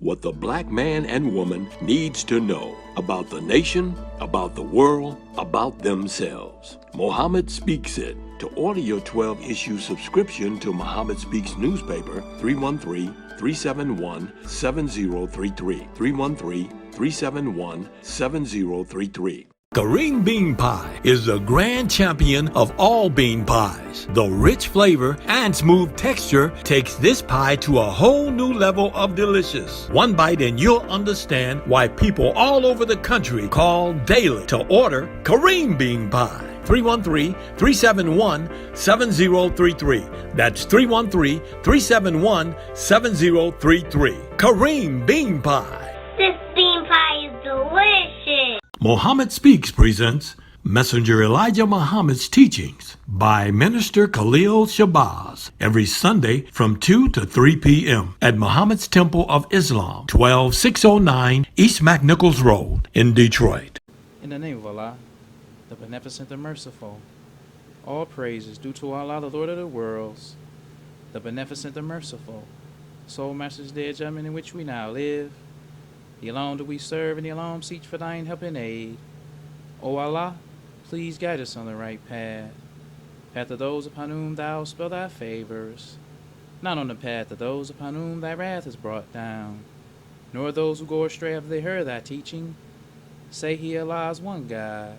what the black man and woman needs to know about the nation, about the world, about themselves. Muhammad Speaks It. To order your 12-issue subscription to Muhammad Speaks newspaper, 313-371-7033. 313-371-7033. Kareem Bean Pie is the grand champion of all bean pies. The rich flavor and smooth texture takes this pie to a whole new level of delicious. One bite and you'll understand why people all over the country call daily to order Kareem Bean Pie. 313-371-7033. That's 313-371-7033. Kareem Bean Pie. This bean pie is delicious. Muhammad Speaks presents Messenger Elijah Muhammad's Teachings by Minister Khalil Shabazz every Sunday from 2 to 3 p.m. at Muhammad's Temple of Islam, 12609 East McNichols Road in Detroit. In the name of Allah, the Beneficent, the Merciful, all praise is due to Allah, the Lord of the worlds, the Beneficent, the Merciful, Soul Master's dear judgment in which we now live. The alone do we serve, and the alone seek for thine help and aid. O Allah, please guide us on the right path, path of those upon whom thou spell thy favors, not on the path of those upon whom thy wrath is brought down, nor those who go astray after they heard thy teaching. Say he, Allah is one God.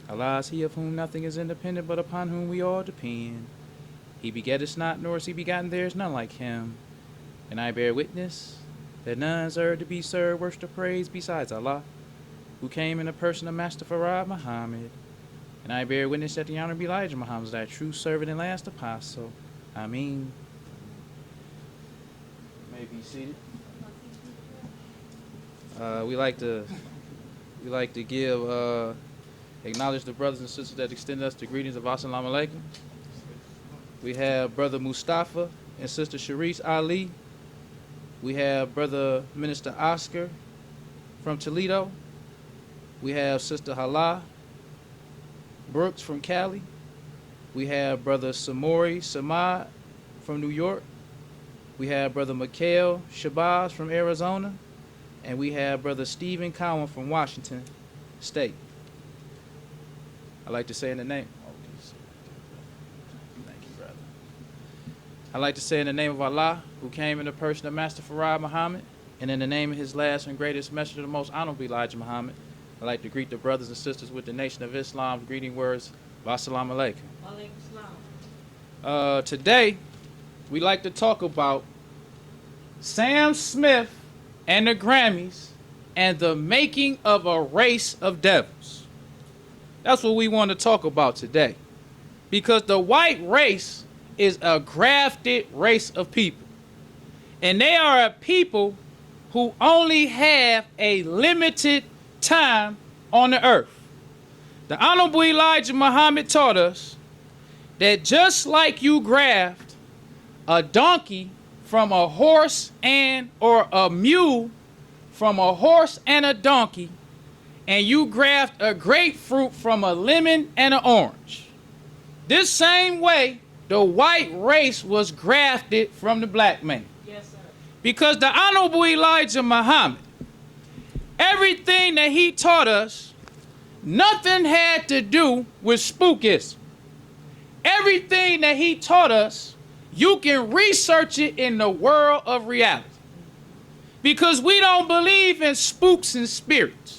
Allah is he of whom nothing is independent, but upon whom we all depend. He begetteth not, nor is he begotten, there is none like him. And I bear witness that none is to be served, worship, or praise besides Allah, who came in the person of Master Farad Muhammad. And I bear witness that the Honorable Elijah Muhammad is thy true servant and last apostle. Ameen. You may be seated. We like to acknowledge the brothers and sisters that extend us the greetings of Assalamu Alaikum. We have Brother Mustafa and Sister Sharice Ali. We have Brother Minister Oscar from Toledo. We have Sister Hala Brooks from Cali. We have Brother Samori Samad from New York. We have Brother Mikhail Shabazz from Arizona. And we have Brother Stephen Cowan from Washington State. I'd like to say in the name. Thank you, brother. I'd like to say in the name of Allah, who came in the person of Master Farad Muhammad, and in the name of his last and greatest messenger, the most honorable Elijah Muhammad, I'd like to greet the brothers and sisters with the Nation of Islam's greeting words, Wassalamu alaikum. Today, we'd like to talk about Sam Smith and the Grammys and the making of a race of devils. That's what we want to talk about today. Because the white race is a grafted race of people. And they are a people who only have a limited time on the earth. The Honorable Elijah Muhammad taught us that just like you graft a donkey from a horse or a mule from a horse and a donkey, and you graft a grapefruit from a lemon and an orange. This same way, the white race was grafted from the black man. Yes, sir. Because the Honorable Elijah Muhammad, everything that he taught us, nothing had to do with spookism. Everything that he taught us, you can research it in the world of reality. Because we don't believe in spooks and spirits.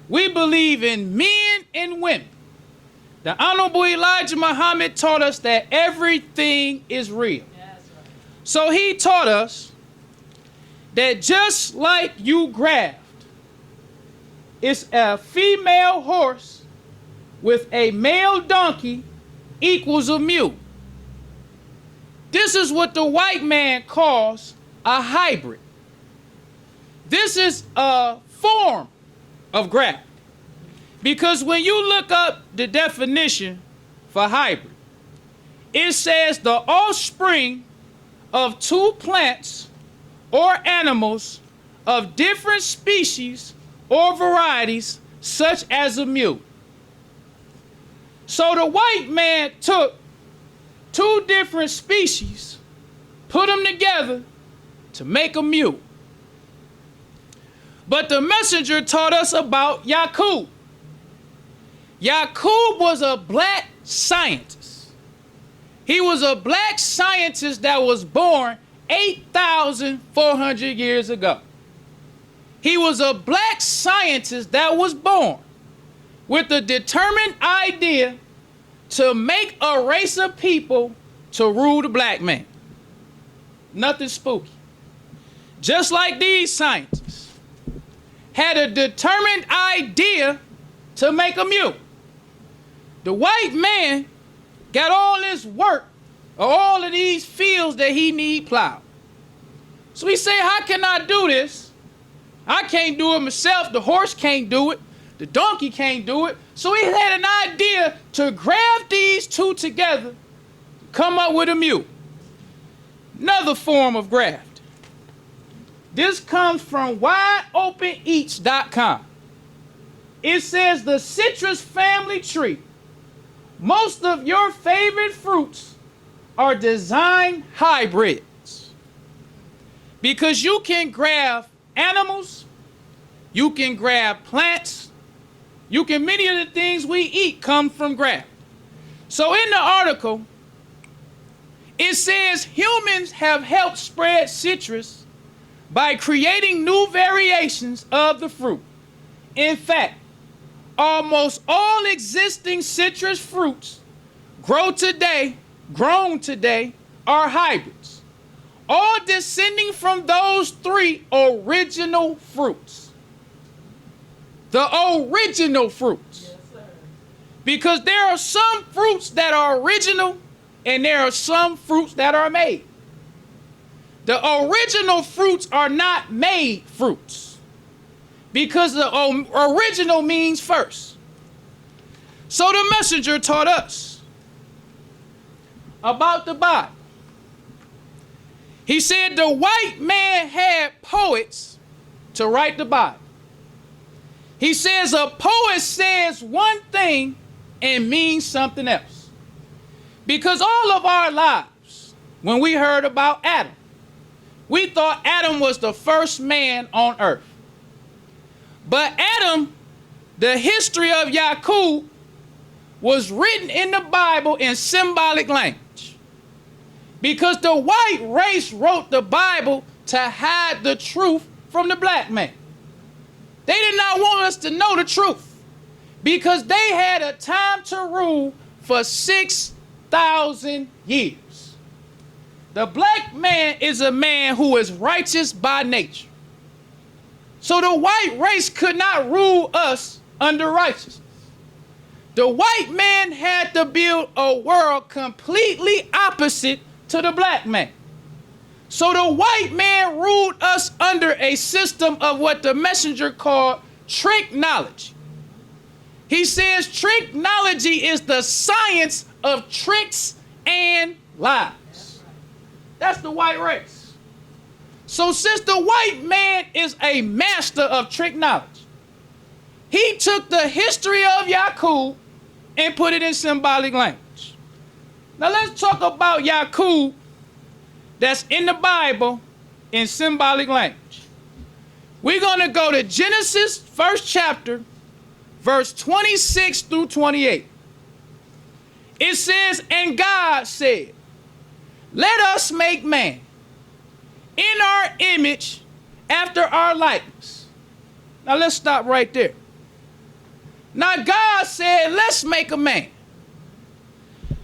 We believe in men and women. The Honorable Elijah Muhammad taught us that everything is real. Yeah, that's right. So he taught us that just like you graft, it's a female horse with a male donkey equals a mule. This is what the white man calls a hybrid. This is a form of graft. Because when you look up the definition for hybrid, it says the offspring of two plants or animals of different species or varieties, such as a mule. So the white man took two different species, put them together to make a mule. But the messenger taught us about Yaqub. Yaqub was a black scientist. He was a black scientist that was born 8,400 years ago. He was a black scientist that was born with a determined idea to make a race of people to rule the black man. Nothing spooky. Just like these scientists had a determined idea to make a mule. The white man got all this work, all of these fields that he need plowed. So he said, how can I do this? I can't do it myself. The horse can't do it. The donkey can't do it. So he had an idea to grab these two together, come up with a mule. Another form of graft. This comes from wideopeneats.com. It says the citrus family tree. Most of your favorite fruits are design hybrids. Because you can grab animals, you can grab plants, many of the things we eat come from graft. So in the article, it says humans have helped spread citrus by creating new variations of the fruit. In fact, almost all existing citrus fruits grown today, are hybrids, all descending from those three original fruits. The original fruits. Yes, sir. Because there are some fruits that are original and there are some fruits that are made. The original fruits are not made fruits because the original means first. So the messenger taught us about the Bible. He said the white man had poets to write the Bible. He says a poet says one thing and means something else. Because all of our lives, when we heard about Adam, we thought Adam was the first man on earth. But Adam, the history of Yaqub, was written in the Bible in symbolic language. Because the white race wrote the Bible to hide the truth from the black man. They did not want us to know the truth because they had a time to rule for 6,000 years. The black man is a man who is righteous by nature. So the white race could not rule us under righteousness. The white man had to build a world completely opposite to the black man. So the white man ruled us under a system of what the messenger called tricknology. He says tricknology is the science of tricks and lies. That's the white race. So since the white man is a master of tricknology, he took the history of Yaqub and put it in symbolic language. Now let's talk about Yaqub that's in the Bible in symbolic language. We're going to go to Genesis, first chapter, verse 26 through 28. It says, and God said, let us make man in our image after our likeness. Now let's stop right there. Now God said, let's make a man.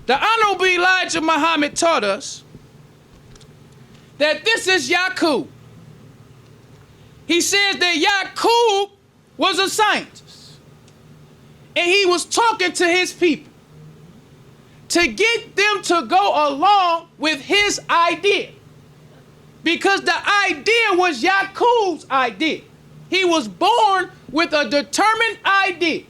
The Honorable Elijah Muhammad taught us that this is Yaqub. He says that Yaqub was a scientist. And he was talking to his people to get them to go along with his idea. Because the idea was Yaqub's idea. He was born with a determined idea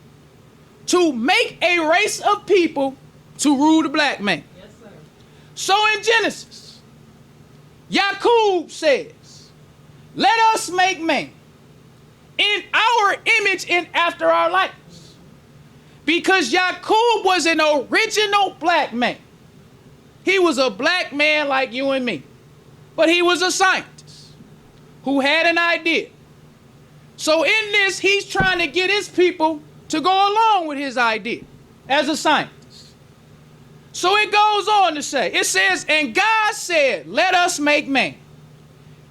to make a race of people to rule the black man. Yes, sir. So in Genesis, Yaqub says, let us make man in our image and after our likeness. Because Yaqub was an original black man. He was a black man like you and me. But he was a scientist who had an idea So in this, he's trying to get his people to go along with his idea as a scientist. So it goes on to say, it says, and God said, let us make man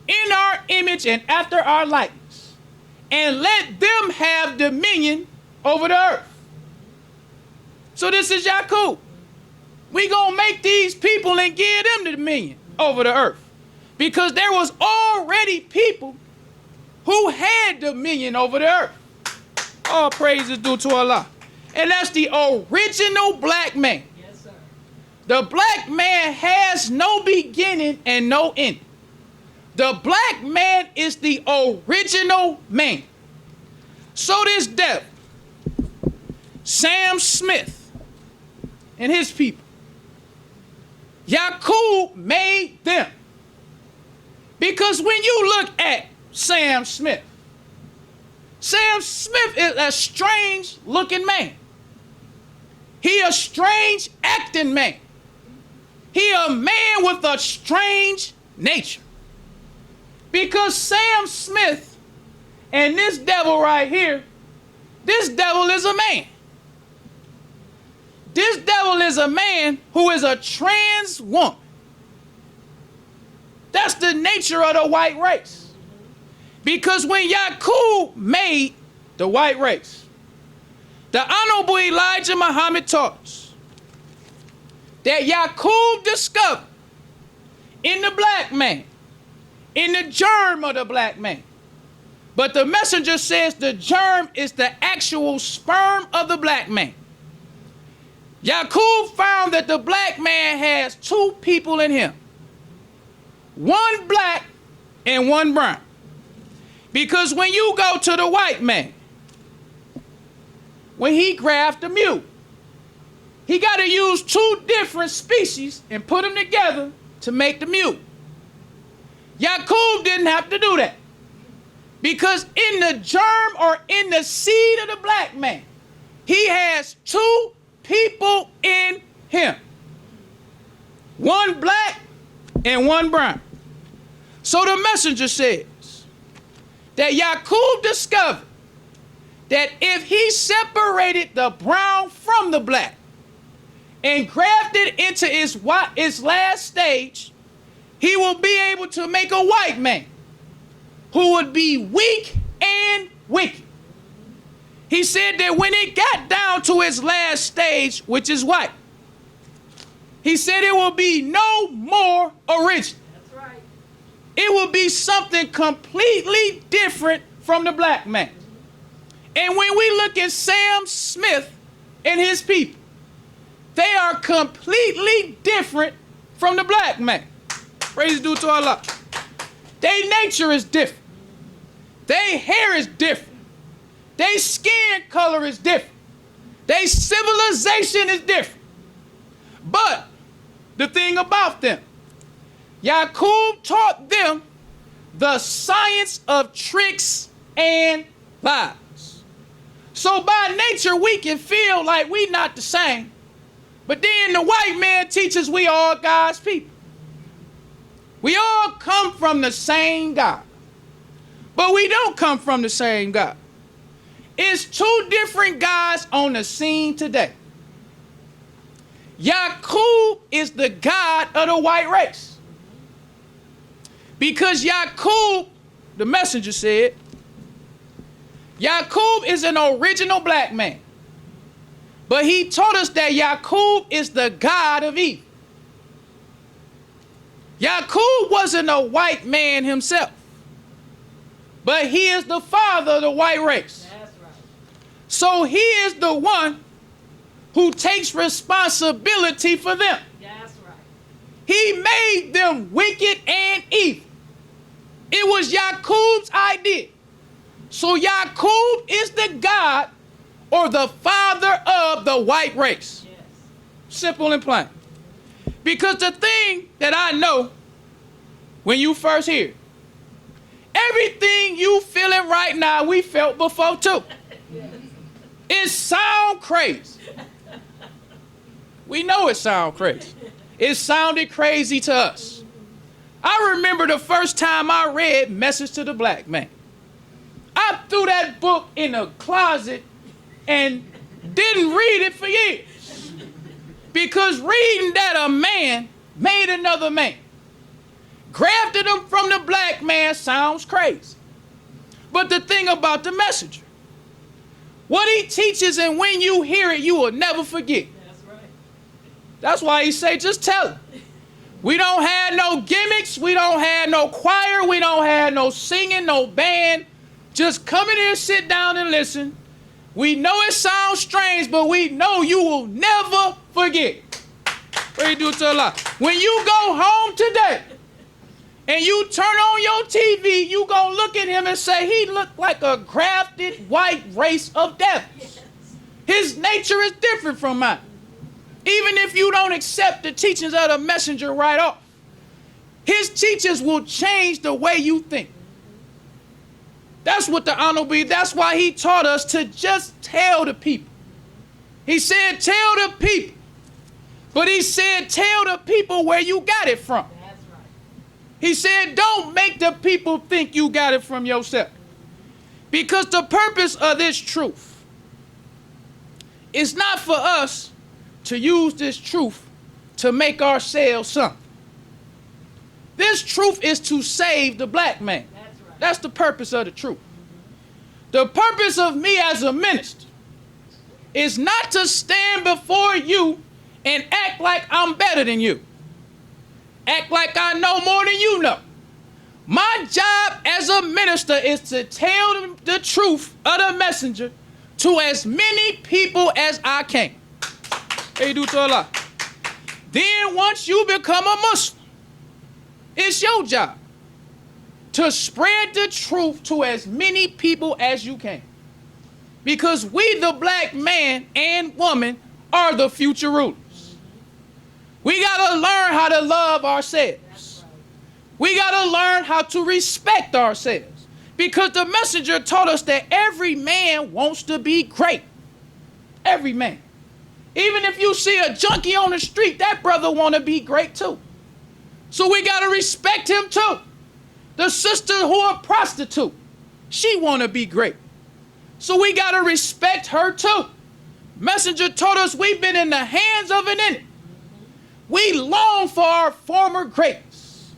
in our image and after our likeness, and let them have dominion over the earth. So this is Yakub. We gonna make these people and give them the dominion over the earth, because there was already people who had dominion over the earth. All praise is due to Allah. And that's the original black man. Yes, sir. The black man has no beginning and no end. The black man is the original man. So this devil, Sam Smith and his people, Yakub made them. Because when you look at Sam Smith is a strange looking man. He a strange acting man. He a man with a strange nature. Because Sam Smith and this devil right here, this devil is a man. This devil is a man who is a trans woman. That's the nature of the white race. Because when Yakub made the white race, the Honorable Elijah Muhammad taught us that Yakub discovered in the black man, in the germ of the black man. But the messenger says the germ is the actual sperm of the black man. Yakub found that the black man has two people in him. One black and one brown. Because when you go to the white man, when he grabbed the mule, he got to use two different species and put them together to make the mule. Yakub didn't have to do that. Because in the germ or in the seed of the black man, he has two people in him. One black and one brown. So the messenger says that Yakub discovered that if he separated the brown from the black and grafted into its last stage, he will be able to make a white man who would be weak and wicked. He said that when it got down to its last stage, which is white, he said it will be no more original. That's right. It will be something completely different from the black man. And when we look at Sam Smith and his people, they are completely different from the black man. Praise due to Allah. Their nature is different. Their hair is different. Their skin color is different. Their civilization is different. But the thing about them, Yakub taught them the science of tricks and lies. So by nature, we can feel like we not the same. But then the white man teaches we all God's people. We all come from the same God. But we don't come from the same God. It's two different gods on the scene today. Yakub is the God of the white race. Because Yakub, the messenger said, Yakub is an original black man. But he told us that Yakub is the God of evil. Yakub wasn't a white man himself, but he is the father of the white race. That's right. So he is the one who takes responsibility for them. That's right. He made them wicked and evil. It was Yakub's idea. So Yakub is the God or the father of the white race. Yes. Simple and plain. Because the thing that I know when you first hear it, everything you feeling right now, we felt before too. It sound crazy. We know it sound crazy. It sounded crazy to us. I remember the first time I read Message to the Black Man. I I threw that book in a closet and didn't read it for years. Because reading that a man made another man, grafted him from the black man, sounds crazy. But the thing about the messenger, what he teaches, and when you hear it, you will never forget. That's right. That's why he say, just tell it. We don't have no gimmicks. We don't have no choir. We don't have no singing, no band. Just come in here, sit down and listen. We know it sounds strange, but we know you will never forget. What you do to Allah? When you go home today and you turn on your TV, you gonna look at him and say, he looked like a grafted white race of devils. His nature is different from mine. Even if you don't accept the teachings of the messenger right off, his teachings will change the way you think. That's what the honorable, that's why he taught us to just tell the people. He said, tell the people. But he said, tell the people where you got it from. That's right. He said, don't make the people think you got it from yourself. Because the purpose of this truth is not for us to use this truth to make ourselves something. This truth is to save the black man. That's right. That's the purpose of the truth. The purpose of me as a minister is not to stand before you and act like I'm better than you. Act like I know more than you know. My job as a minister is to tell the truth of the messenger to as many people as I can. Hey, do to Allah. Then once you become a Muslim, it's your job to spread the truth to as many people as you can. Because we, the black man and woman, are the future rulers. We gotta learn how to love ourselves. We gotta learn how to respect ourselves. Because the messenger taught us that every man wants to be great. Every man. Even if you see a junkie on the street, that brother want to be great too. So we got to respect him too. The sister who a prostitute, she want to be great. So we got to respect her too. Messenger told us we've been in the hands of an enemy. We long for our former greatness.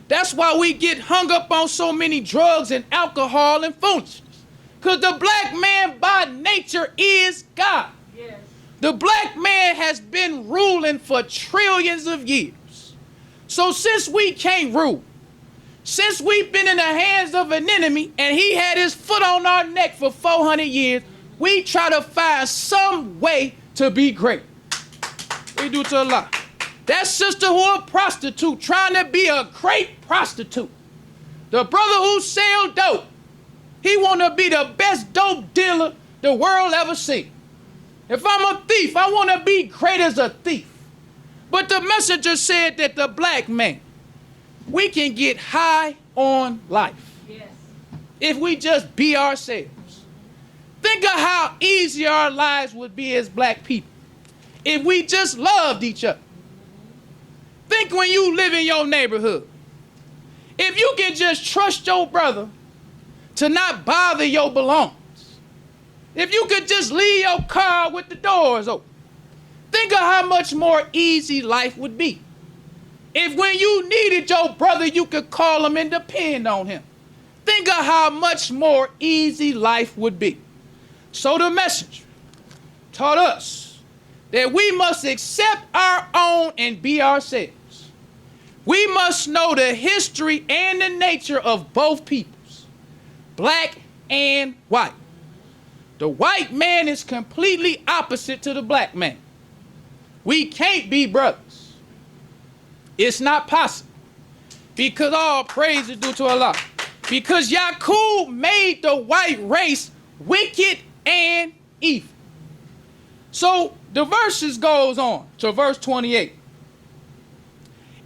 That's why we get hung up on so many drugs and alcohol and foolishness. Because the black man by nature is God. Yes. The black man has been ruling for trillions of years. So since we can't rule, since we've been in the hands of an enemy and he had his foot on our neck for 400 years, we try to find some way to be great. We do to Allah. That sister who a prostitute trying to be a great prostitute. The brother who sell dope, he want to be the best dope dealer the world ever seen. If I'm a thief, I want to be great as a thief. But the messenger said that the black man, we can get high on life. Yes. If we just be ourselves. Think of how easy our lives would be as black people if we just loved each other. Think when you live in your neighborhood. If you can just trust your brother to not bother your belongings. If you could just leave your car with the doors open. Think of how much more easy life would be. If when you needed your brother, you could call him and depend on him. Think of how much more easy life would be. So the messenger taught us that we must accept our own and be ourselves. We must know the history and the nature of both peoples, black and white. The white man is completely opposite to the black man. We can't be brothers. It's not possible. Because all praise is due to Allah. Because Yaqub made the white race wicked and evil. So the verses goes on to verse 28.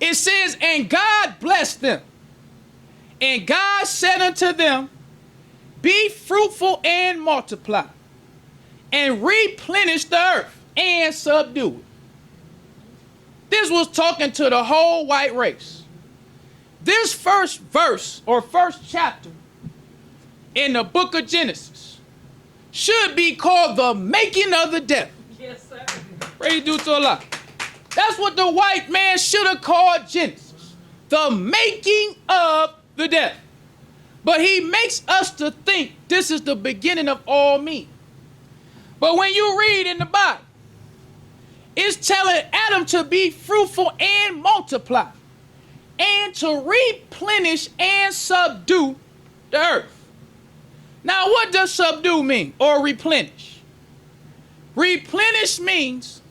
It says, and God blessed them. And God said unto them, be fruitful and multiply, and replenish the earth and subdue it. This was talking to the whole white race. This first verse or first chapter in the book of Genesis should be called the making of the devil. Yes, sir. Praise due to Allah. That's what the white man should have called Genesis. The making of the devil. But he makes us to think this is the beginning of all means. But when you read in the Bible, it's telling Adam to be fruitful and multiply, and to replenish and subdue the earth. Now, what does subdue mean, or replenish? Replenish means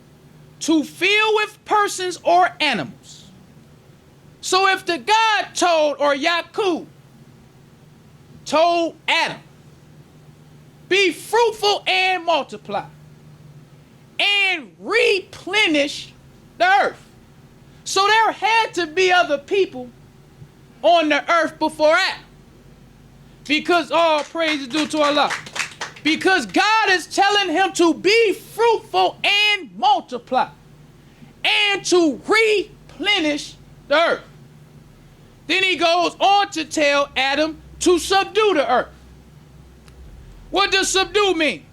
to fill with persons or animals. So if the God told, or Yaqub told Adam, be fruitful and multiply, and replenish the earth. So there had to be other people on the earth before Adam. Because all praise is due to Allah. Because God is telling him to be fruitful and multiply, and to replenish the earth. Then he goes on to tell Adam to subdue the earth. What does subdue mean?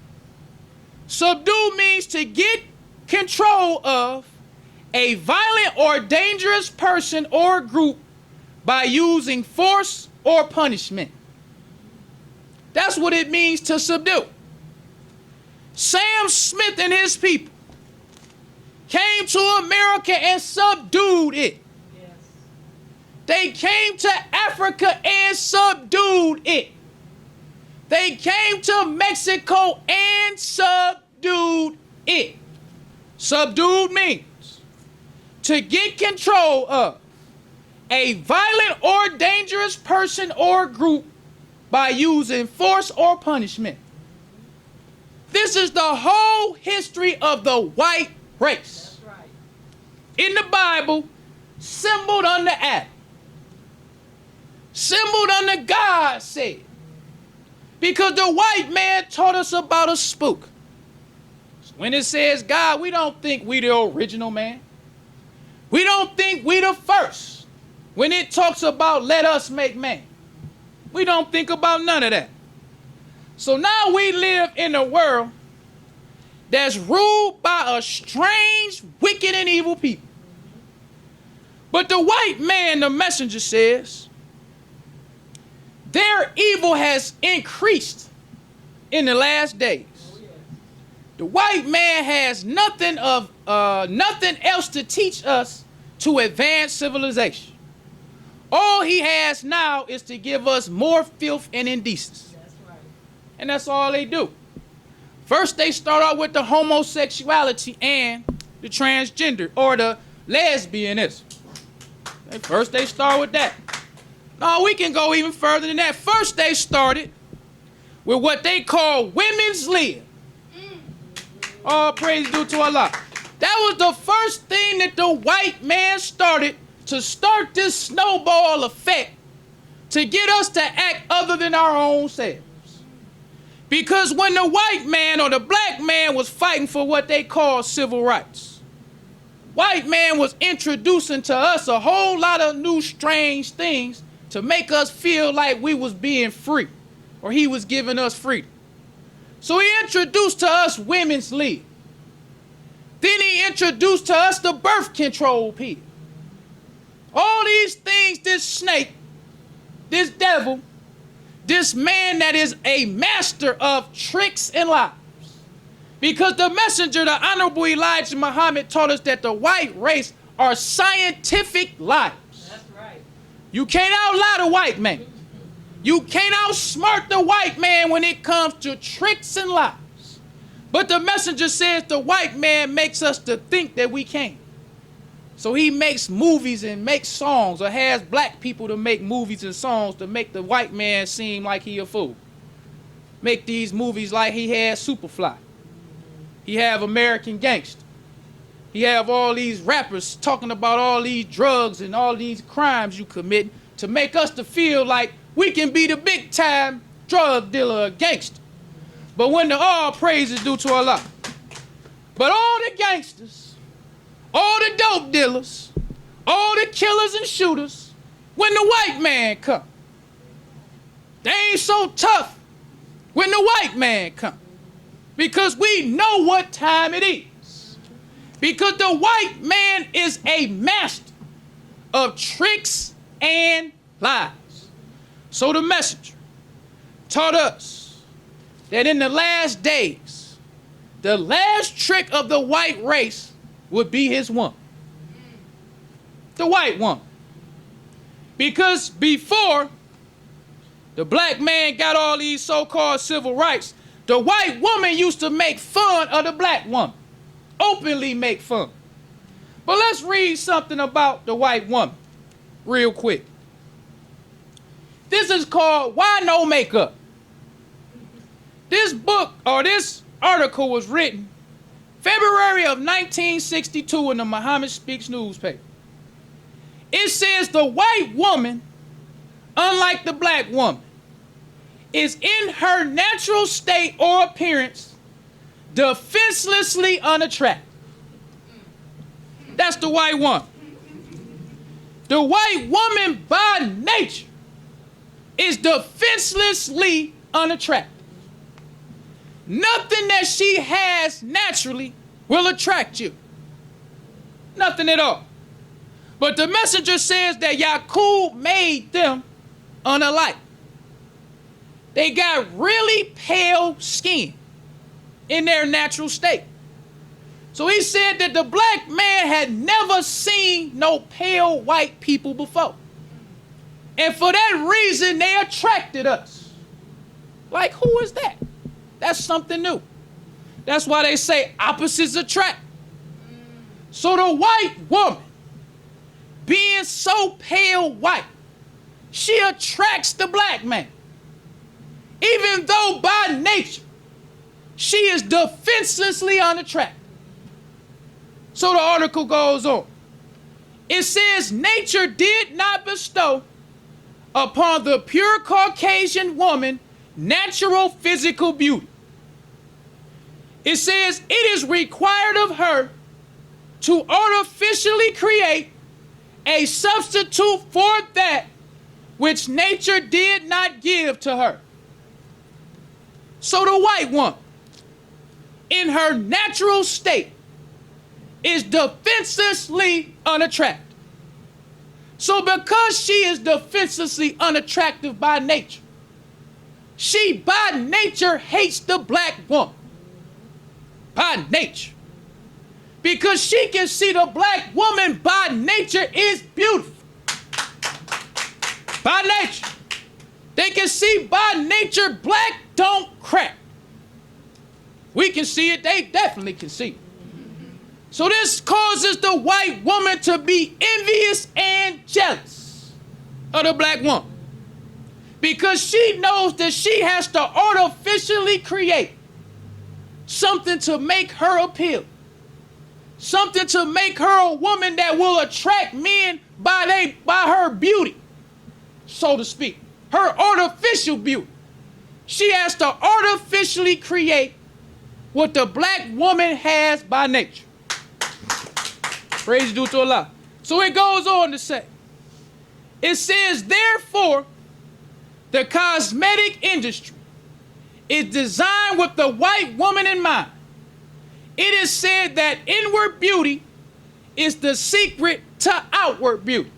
Subdue means to get control of a violent or dangerous person or group by using force or punishment. That's what it means to subdue. Sam Smith and his people came to America and subdued it. Yes. They came to Africa and subdued it. They came to Mexico and subdued it. Subdued means to get control of a violent or dangerous person or group by using force or punishment. This is the whole history of the white race. That's right. In the Bible, symboled under Adam. Symboled under God said. Because the white man taught us about a spook. So when it says God, we don't think we the original man. We don't think we the first. When it talks about let us make man, we don't think about none of that. So now we live in a world that's ruled by a strange, wicked, and evil people. But the white man, the messenger says, their evil has increased in the last days. The white man has nothing else to teach us to advance civilization. All he has now is to give us more filth and indecency. That's right. And that's all they do. First they start out with the homosexuality and the transgender or the lesbianism. First they start with that. No, we can go even further than that. First they started with what they call women's lib. All praise due to Allah. That was the first thing that the white man started to start this snowball effect to get us to act other than our own selves. Because when the white man or the black man was fighting for what they call civil rights, white man was introducing to us a whole lot of new strange things to make us feel like we was being free or he was giving us freedom. So he introduced to us women's lib. Then he introduced to us the birth control pill. All these things, this snake, this devil, this man that is a master of tricks and lies. Because the messenger, the Honorable Elijah Muhammad, taught us that the white race are scientific liars. That's right. You can't outlie the white man. You can't outsmart the white man when it comes to tricks and lies. But the messenger says the white man makes us to think that we can't. So he makes movies and makes songs, or has black people to make movies and songs to make the white man seem like he a fool. Make these movies like he had Superfly. He have American Gangster. He have all these rappers talking about all these drugs and all these crimes you commit to make us to feel like we can be the big time drug dealer or gangster. But when the all praise is due to Allah. But all the gangsters, all the dope dealers, all the killers and shooters, when the white man come, they ain't so tough when the white man comes. Because we know what time it is. Because the white man is a master of tricks and lies. So the messenger taught us that in the last days, the last trick of the white race would be his woman. The white woman. Because before the black man got all these so-called civil rights, the white woman used to make fun of the black woman. Openly make fun. But let's read something about the white woman real quick. This is called Why No Makeup. This book, or this article, was written February of 1962 in the Muhammad Speaks newspaper. It says the white woman, unlike the black woman, is in her natural state or appearance defenselessly unattractive. That's the white woman. The white woman by nature is defenselessly unattractive. Nothing that she has naturally will attract you. Nothing at all. But the messenger says that Yaqub made them unalike. They got really pale skin in their natural state. So he said that the black man had never seen no pale white people before. And for that reason, they attracted us. Like, who is that? That's something new. That's why they say opposites attract. So the white woman, being so pale white, she attracts the black man. Even though by nature, she is defenselessly unattractive. So the article goes on. It says, nature did not bestow upon the pure Caucasian woman natural physical beauty. It says, it is required of her to artificially create a substitute for that which nature did not give to her. So the white woman, in her natural state, is defenselessly unattractive. So because she is defenselessly unattractive by nature, she by nature hates the black woman. By nature. Because she can see the black woman by nature is beautiful. By nature. They can see by nature black don't crack. We can see it, they definitely can see it. So this causes the white woman to be envious and jealous of the black woman. Because she knows that she has to artificially create something to make her appeal. Something to make her a woman that will attract men by her beauty, so to speak. Her artificial beauty. She has to artificially create what the black woman has by nature. Praise due to Allah. So it goes on to say, it says, therefore, the cosmetic industry is designed with the white woman in mind. It is said that inward beauty is the secret to outward beauty.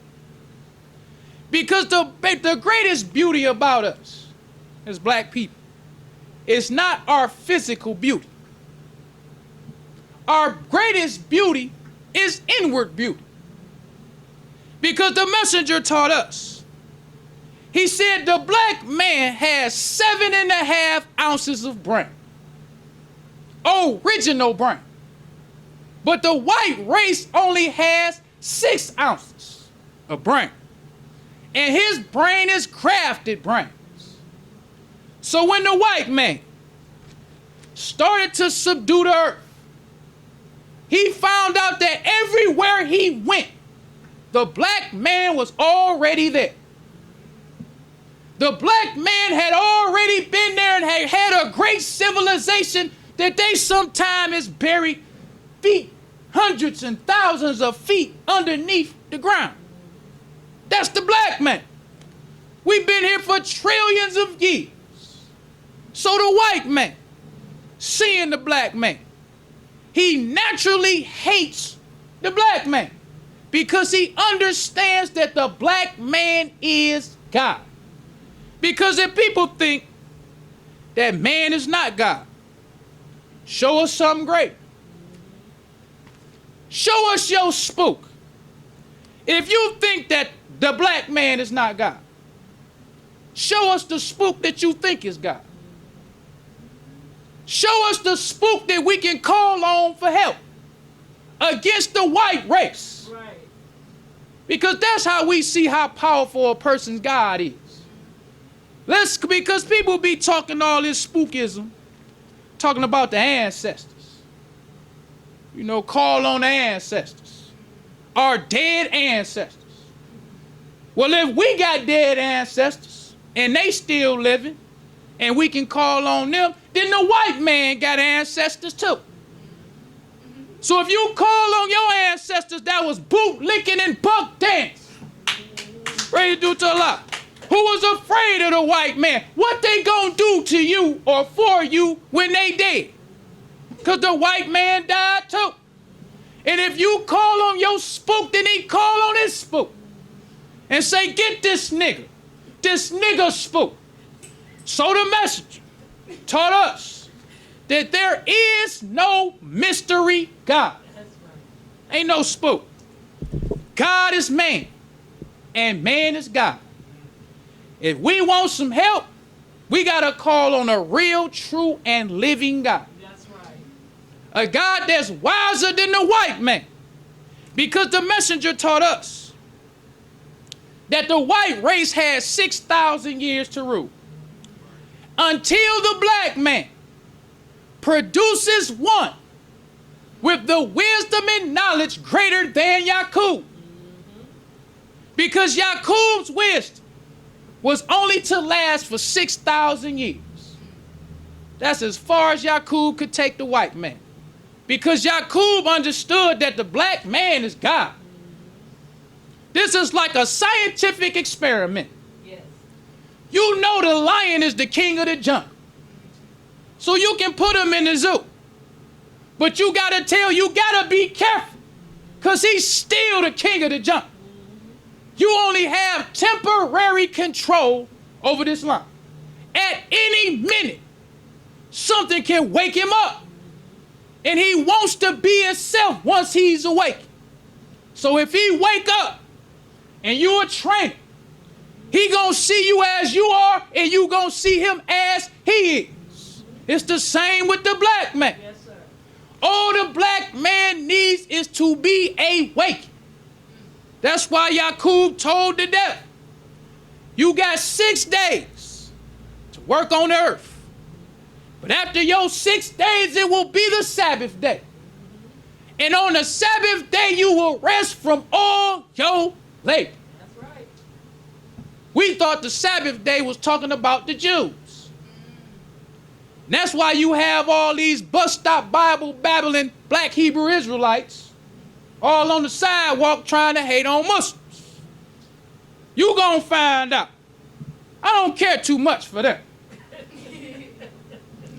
Because the greatest beauty about us as black people is not our physical beauty. Our greatest beauty is inward beauty. Because the messenger taught us. He said the black man has 7.5 ounces of brain. Original brain. But the white race only has 6 ounces of brain. And his brain is crafted brains. So when the white man started to subdue the earth, he found out that everywhere he went, the black man was already there. The black man had already been there and had a great civilization that they sometimes is buried feet, hundreds and thousands of feet underneath the ground. That's the black man. We've been here for trillions of years. So the white man, seeing the black man, he naturally hates the black man because he understands that the black man is God. Because if people think that man is not God, show us something great. Show us your spook. If you think that the black man is not God, show us the spook that you think is God. Show us the spook that we can call on for help against the white race. Right. Because that's how we see how powerful a person's God is. Because people be talking all this spookism, talking about the ancestors. You know, call on the ancestors. Our dead ancestors. Well, if we got dead ancestors and they still living and we can call on them, then the white man got ancestors too. So if you call on your ancestors that was boot licking and buck dance, ready to do to Allah, who was afraid of the white man, what they gonna do to you or for you when they dead? Because the white man died too. And if you call on your spook, then he call on his spook and say, get this nigga spook. So the messenger taught us that there is no mystery God. Ain't no spook. God is man and man is God. If we want some help, we got to call on a real, true, and living God. That's right. A God that's wiser than the white man. Because the messenger taught us that the white race had 6,000 years to rule. Until the black man produces one with the wisdom and knowledge greater than Yaqub. Because Yaqub's wisdom was only to last for 6,000 years. That's as far as Yaqub could take the white man. Because Yaqub understood that the black man is God. This is like a scientific experiment. Yes. You know the lion is the king of the jungle. So you can put him in the zoo. But you gotta be careful. Because he's still the king of the jungle. You only have temporary control over this lion. At any minute, something can wake him up. And he wants to be himself once he's awake. So if he wake up and you're a trainer, he gonna see you as you are and you gonna see him as he is. It's the same with the black man. Yes, sir. All the black man needs is to be awake. That's why Yaqub told the devil, you got 6 days to work on the earth. But after your 6 days, it will be the Sabbath day. And on the Sabbath day, you will rest from all your labor. That's right. We thought the Sabbath day was talking about the Jews. And that's why you have all these bus stop Bible babbling black Hebrew Israelites all on the sidewalk trying to hate on Muslims. You gonna find out. I don't care too much for them.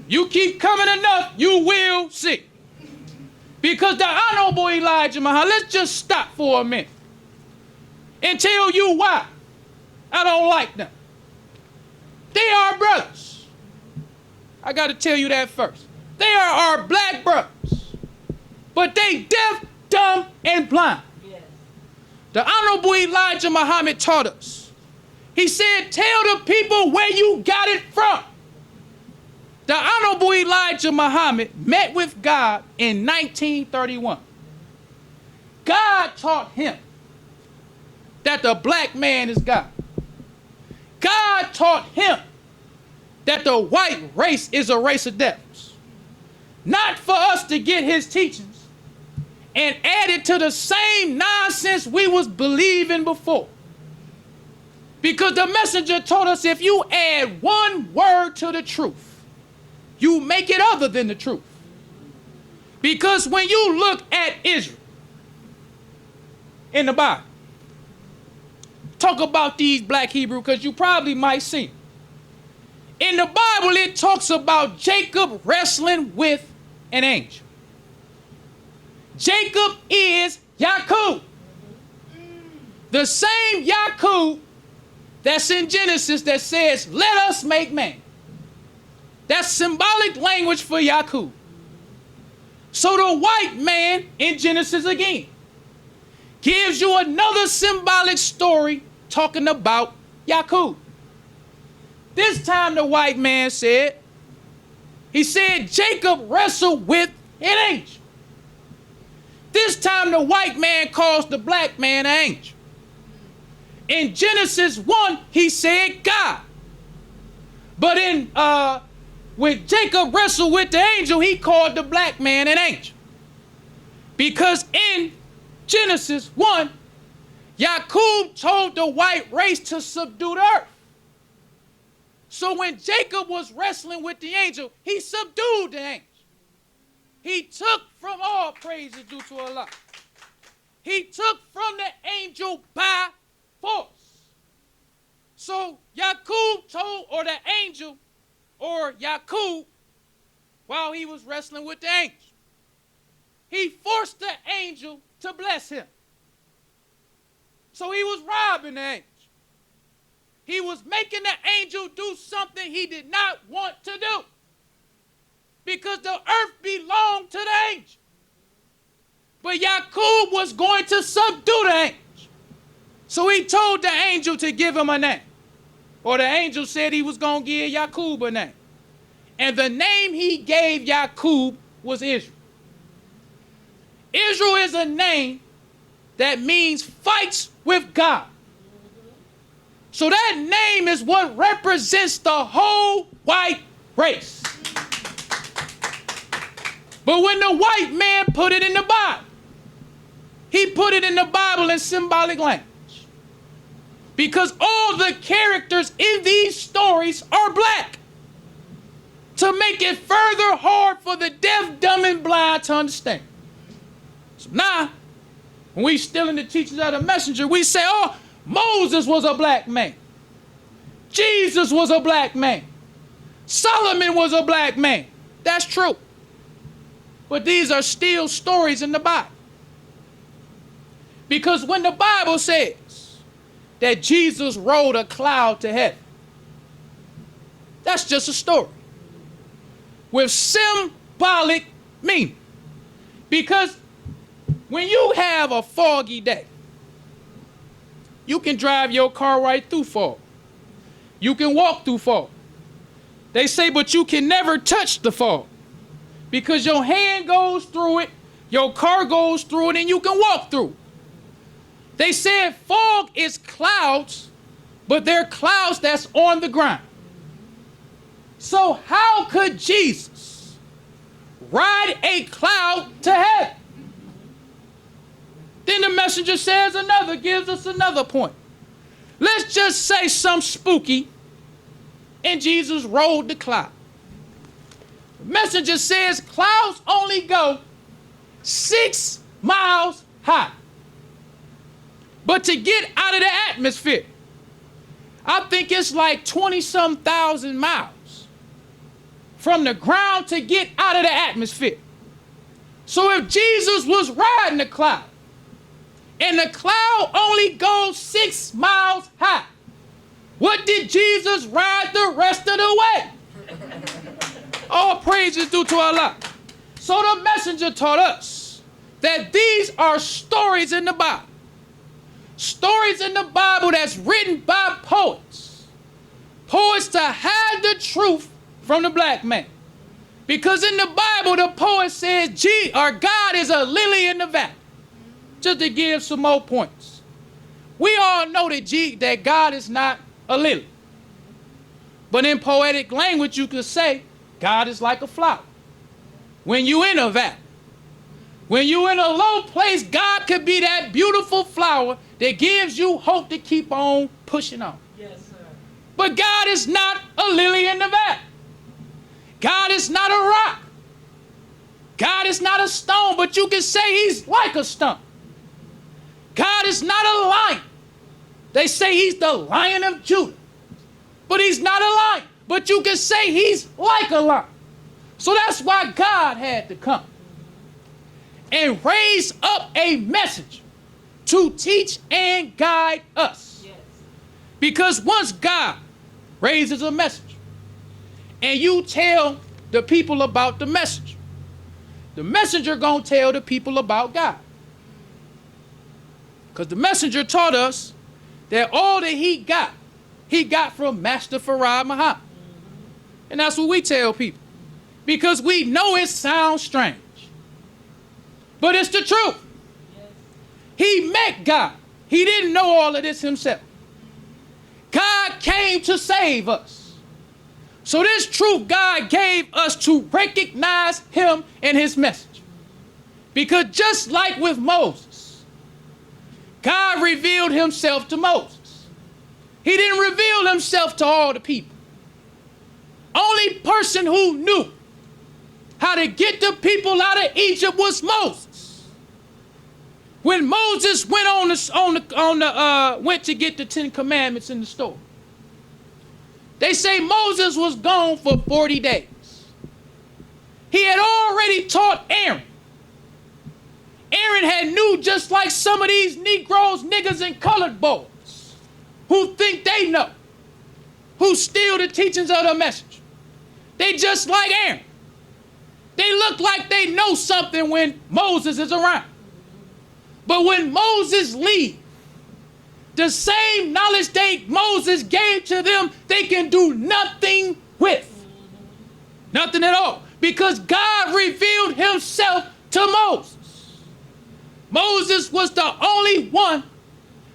You keep coming enough, you will see. Because the Honorable Elijah Muhammad, let's just stop for a minute and tell you why I don't like them. They are brothers. I got to tell you that first. They are our black brothers. But they deaf, dumb, and blind. Yes. The Honorable Elijah Muhammad taught us. He said, tell the people where you got it from. The Honorable Elijah Muhammad met with God in 1931. God taught him that the black man is God. God taught him that the white race is a race of devils. Not for us to get his teachings and add it to the same nonsense we was believing before. Because the messenger told us if you add one word to the truth, you make it other than the truth. Because when you look at Israel in the Bible, talk about these black Hebrew, because you probably might see them. In the Bible, it talks about Jacob wrestling with an angel. Jacob is Yaqub. The same Yaqub that's in Genesis that says, let us make man. That's symbolic language for Yaqub. So the white man in Genesis again gives you another symbolic story talking about Yaqub. This time the white man said, he said Jacob wrestled with an angel. This time the white man calls the black man an angel. In Genesis 1, he said God. But when Jacob wrestled with the angel, he called the black man an angel. Because in Genesis 1, Yaqub told the white race to subdue the earth. So when Jacob was wrestling with the angel, he subdued the angel. He took from all praises due to Allah. He took from the angel by force. So Yaqub told, or the angel, or Yaqub, while he was wrestling with the angel, he forced the angel to bless him. So he was robbing the angel. He was making the angel do something he did not want to do. Because the earth belonged to the angel. But Yaqub was going to subdue the angel. So he told the angel to give him a name. Or the angel said he was going to give Yaqub a name. And the name he gave Yaqub was Israel. Israel is a name that means fights with God. So that name is what represents the whole white race. But when the white man put it in the Bible, he put it in the Bible in symbolic language. Because all the characters in these stories are black. To make it further hard for the deaf, dumb, and blind to understand. So now, when we still in the teachings of the messenger, we say, oh, Moses was a black man. Jesus was a black man. Solomon was a black man. That's true. But these are still stories in the Bible. Because when the Bible says that Jesus rode a cloud to heaven, that's just a story with symbolic meaning. Because when you have a foggy day, you can drive your car right through fog. You can walk through fog. They say, but you can never touch the fog because your hand goes through it, your car goes through it, and you can walk through it. They said fog is clouds, but they're clouds that's on the ground. So how could Jesus ride a cloud to heaven? Then the messenger gives us another point. Let's just say something spooky and Jesus rode the cloud. The messenger says clouds only go 6 miles high. But to get out of the atmosphere, I think it's like 20-some thousand miles from the ground to get out of the atmosphere. So if Jesus was riding the cloud, and the cloud only goes 6 miles high, what did Jesus ride the rest of the way? All praise is due to Allah. So the messenger taught us that these are stories in the Bible. Stories in the Bible that's written by poets. Poets to hide the truth from the black man. Because in the Bible, the poet says, our God is a lily in the valley. Just to give some more points. We all know that God is not a lily. But in poetic language, you could say God is like a flower. When you in a valley, when you in a low place, God could be that beautiful flower that gives you hope to keep on pushing on. Yes, sir. But God is not a lily in the valley. God is not a rock. God is not a stone, but you can say he's like a stone. God is not a lion. They say he's the Lion of Judah. But he's not a lion. but you can say he's like a lion. So that's why God had to come and raise up a message to teach and guide us. Yes. Because once God raises a message and you tell the people about the message, the messenger gonna tell the people about God. Because the messenger taught us that all that he got from Master Farad Muhammad. And that's what we tell people. Because we know it sounds strange, but it's the truth. Yes. He met God. He didn't know all of this himself. God came to save us. So this truth God gave us to recognize him and his message. Because just like with Moses, God revealed himself to Moses. He didn't reveal himself to all the people. Only person who knew how to get the people out of Egypt was Moses. When Moses went went to get the 10 Commandments in the store, they say Moses was gone for 40 days. He had already taught Aaron. Aaron had knew, just like some of these Negroes, niggas, and colored boys who think they know, who steal the teachings of the message. They just like Aaron. They look like they know something when Moses is around. But when Moses leaves, the same knowledge Moses gave to them, they can do nothing with. Nothing at all. Because God revealed himself to Moses. Moses was the only one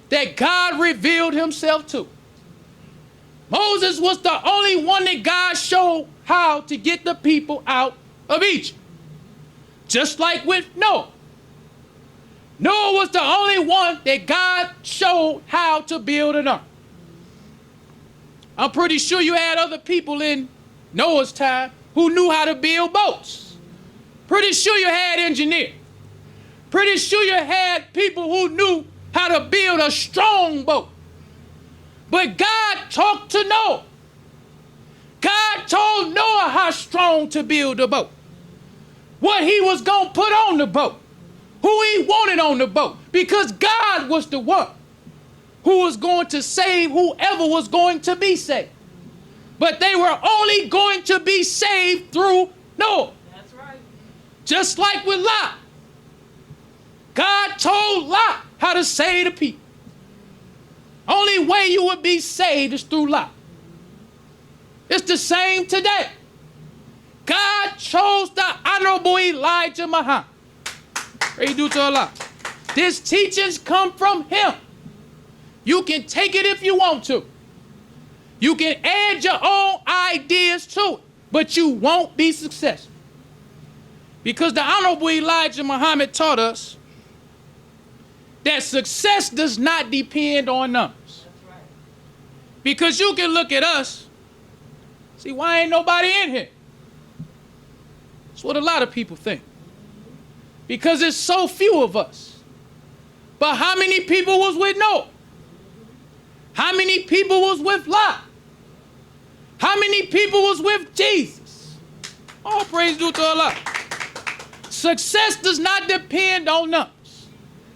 that God revealed himself to. Moses was the only one that God showed how to get the people out of Egypt. Just like with Noah. Noah was the only one that God showed how to build an ark. I'm pretty sure you had other people in Noah's time who knew how to build boats. Pretty sure you had engineers. Pretty sure you had people who knew how to build a strong boat. But God talked to Noah. God told Noah how strong to build a boat. What he was going to put on the boat. Who he wanted on the boat. Because God was the one who was going to save whoever was going to be saved. But they were only going to be saved through Noah. That's right. Just like with Lot. God told Lot how to save the people. Only way you would be saved is through Lot. It's the same today. God chose the Honorable Elijah Muhammad. Praise be to Allah. This teachings come from him. You can take it if you want to. You can add your own ideas to it, but you won't be successful. Because the Honorable Elijah Muhammad taught us that success does not depend on numbers. That's right. Because you can look at us, see, why ain't nobody in here? That's what a lot of people think. Because there's so few of us. But how many people was with Noah? How many people was with Lot? How many people was with Jesus? All praise due to Allah. Success does not depend on numbers.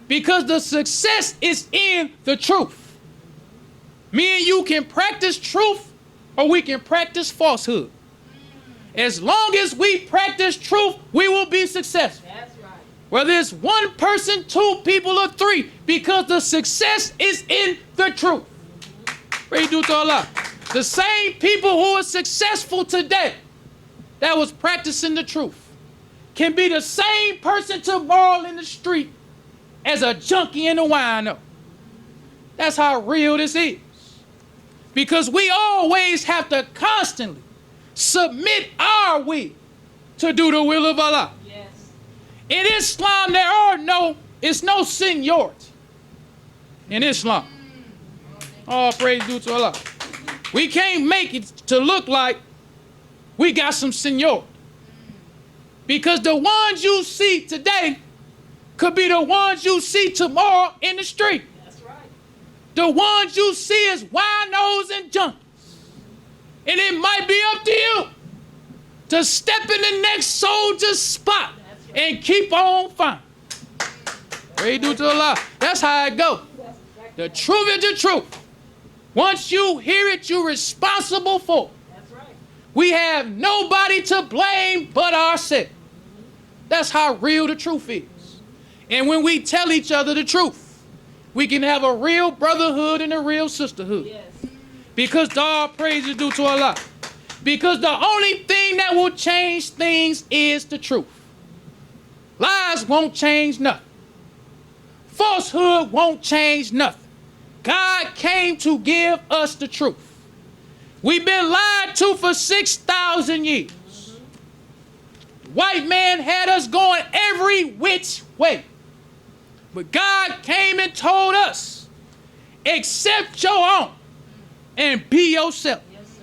Because the success is in the truth. Me and you can practice truth or we can practice falsehood. As long as we practice truth, we will be successful. That's right. Whether it's one person, two people, or three, because the success is in the truth. Praise be to Allah. The same people who are successful today that was practicing the truth can be the same person tomorrow in the street as a junkie in the wino. That's how real this is. Because we always have to constantly submit our will to do the will of Allah. Yes. In Islam, it's no seniority. In Islam. All praise due to Allah. We can't make it to look like we got some seniority. Because the ones you see today could be the ones you see tomorrow in the street. That's right. The ones you see as winos and junkies And it might be up to you to step in the next soldier's spot and keep on fighting. Praise due to Allah. That's how it goes. The truth is the truth. Once you hear it, you're responsible for it. We have nobody to blame but ourselves. That's how real the truth is. And when we tell each other the truth, we can have a real brotherhood and a real sisterhood. Yes. Because all praise is due to Allah. Because the only thing that will change things is the truth. Lies won't change nothing. Falsehood won't change nothing. God came to give us the truth. We've been lied to for 6,000 years. White man had us going every which way. But God came and told us, accept your own and be yourself. Yes, sir.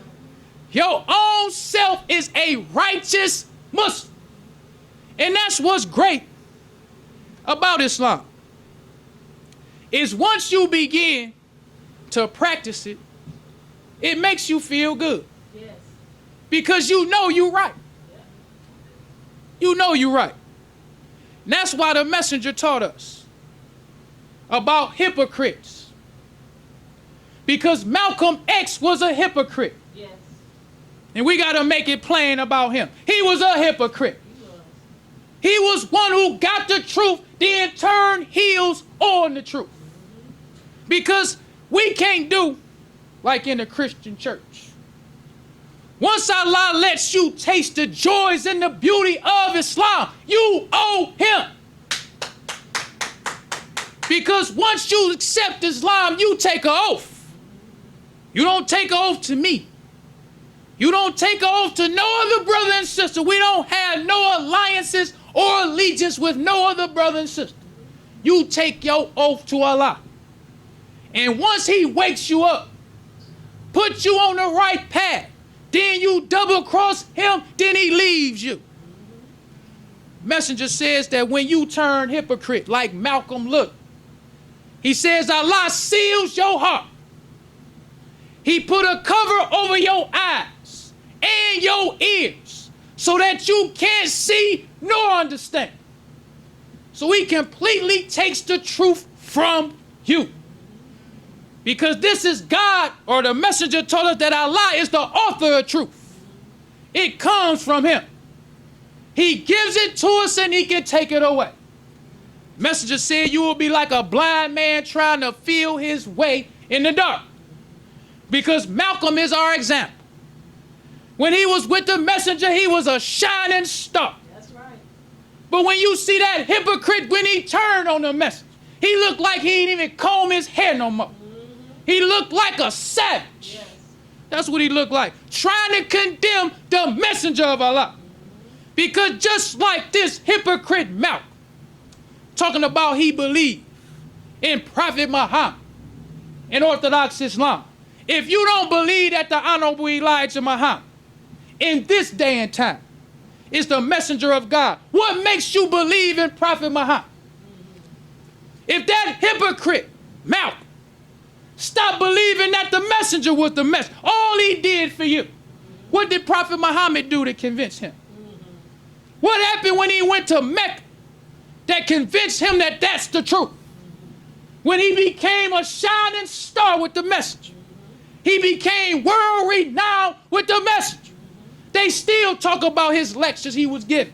Your own self is a righteous Muslim. And that's what's great about Islam. Is once you begin to practice it, it makes you feel good. Yes. Because you know you're right. Yeah. You know you're right. And that's why the messenger taught us about hypocrites. Because Malcolm X was a hypocrite. Yes. And we got to make it plain about him. He was a hypocrite. He was one who got the truth, then turned heels on the truth. Because we can't do like in the Christian church. Once Allah lets you taste the joys and the beauty of Islam, you owe him. Because once you accept Islam, you take an oath. You don't take an oath to me. You don't take an oath to no other brother and sister. We don't have no alliances or allegiance with no other brother and sister. You take your oath to Allah. And once he wakes you up, put you on the right path, then you double cross him, then he leaves you. Messenger says that when you turn hypocrite like Malcolm looked, he says Allah seals your heart. He put a cover over your eyes and your ears so that you can't see nor understand. So he completely takes the truth from you. Because this is God, or the messenger told us that Allah is the author of truth. It comes from him. He gives it to us and he can take it away. Messenger said you will be like a blind man trying to feel his way in the dark. Because Malcolm is our example. When he was with the messenger, he was a shining star. That's right. But when you see that hypocrite, when he turned on the messenger, he looked like he didn't even comb his hair no more. He looked like a savage. Yes. That's what he looked like. Trying to condemn the messenger of Allah. Because just like this hypocrite Malcolm, talking about he believed in Prophet Muhammad and Orthodox Islam. If you don't believe that the Honorable Elijah Muhammad in this day and time is the messenger of God, what makes you believe in Prophet Muhammad? If that hypocrite Malcolm stop believing that the messenger was the messenger, all he did for you, what did Prophet Muhammad do to convince him? What happened when he went to Mecca that convinced him that that's the truth? When he became a shining star with the messenger, he became world renowned with the messenger. They still talk about his lectures he was giving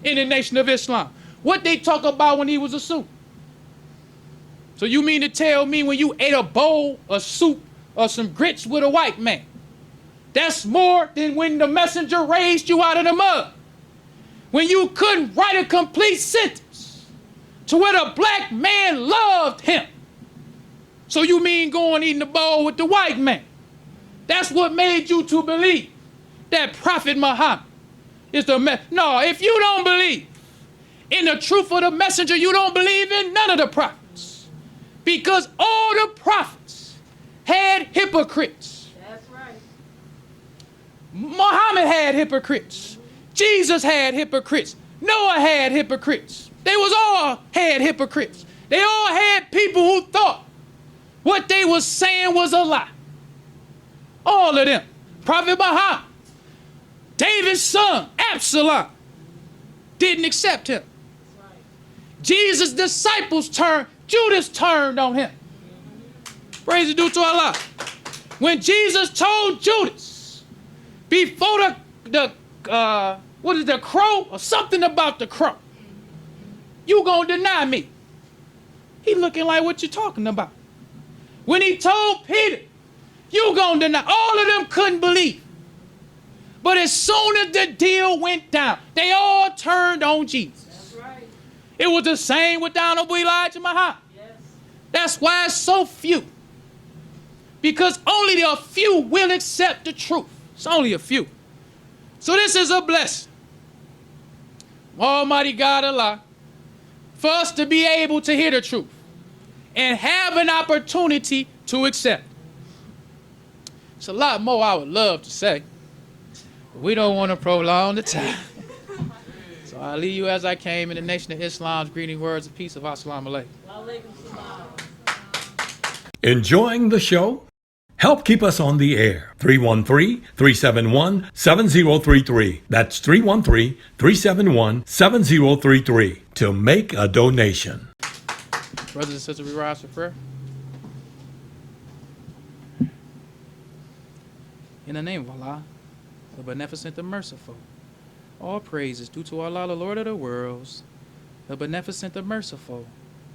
in the Nation of Islam. What they talk about when he was a soup. So you mean to tell me when you ate a bowl of soup or some grits with a white man, that's more than when the messenger raised you out of the mud? When you couldn't write a complete sentence to where the black man loved him. So you mean going eating the bowl with the white man? That's what made you to believe that Prophet Muhammad is the messenger. No, if you don't believe in the truth of the messenger, you don't believe in none of the prophets. Because all the prophets had hypocrites. That's right. Muhammad had hypocrites. Jesus had hypocrites. Noah had hypocrites. They all had hypocrites. They all had people who thought what they was saying was a lie. All of them. Prophet Muhammad, David's son, Absalom, didn't accept him. Jesus' disciples turned, Judas turned on him. Praise is due to Allah. When Jesus told Judas, before the crow or something about the crow, you gonna deny me. He looking like, what you talking about? When he told Peter, you gonna deny, all of them couldn't believe. But as soon as the deal went down, they all turned on Jesus. That's right. It was the same with Honorable Elijah Muhammad. Yes. That's why it's so few. Because only a few will accept the truth. It's only a few. So this is a blessing. Almighty God Allah, for us to be able to hear the truth and have an opportunity to accept. It's a lot more I would love to say. We don't want to prolong the time. So I'll leave you as I came in the Nation of Islam's greeting words of peace of Assalamu alaikum. Enjoying the show? Help keep us on the air. 313-371-7033. That's 313-371-7033 to make a donation. Brothers and sisters, we rise for prayer. In the name of Allah, the beneficent, the merciful. All praise is due to Allah, the Lord of the worlds, the beneficent, the merciful.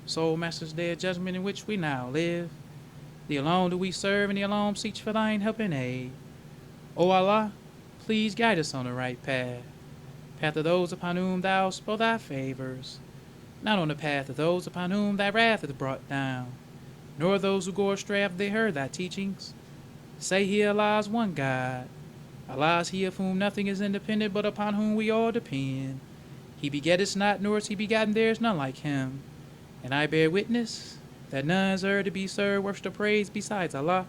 Soul Master's Day of Judgment in which we now live. Thee alone do we serve, and Thee alone seek for Thine help and aid. O Allah, please guide us on the right path. Path of those upon whom Thou bestow Thy favors. Not on the path of those upon whom Thy wrath is brought down, nor those who go astray after they heard Thy teachings. Say He Allah is one God. Allah is He of whom nothing is independent, but upon whom we all depend. He begetteth not, nor is He begotten, there is none like Him. And I bear witness that none is earth to be served, worship or praise besides Allah,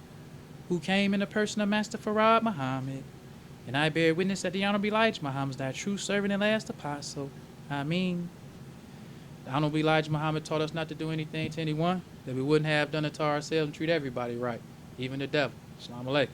who came in the person of Master Farad Muhammad. And I bear witness that the Honorable Elijah Muhammad is Thy true servant and last apostle. Ameen. The Honorable Elijah Muhammad taught us not to do anything to anyone that we wouldn't have done it to ourselves and treat everybody right, even the devil. Assalamu alaikum.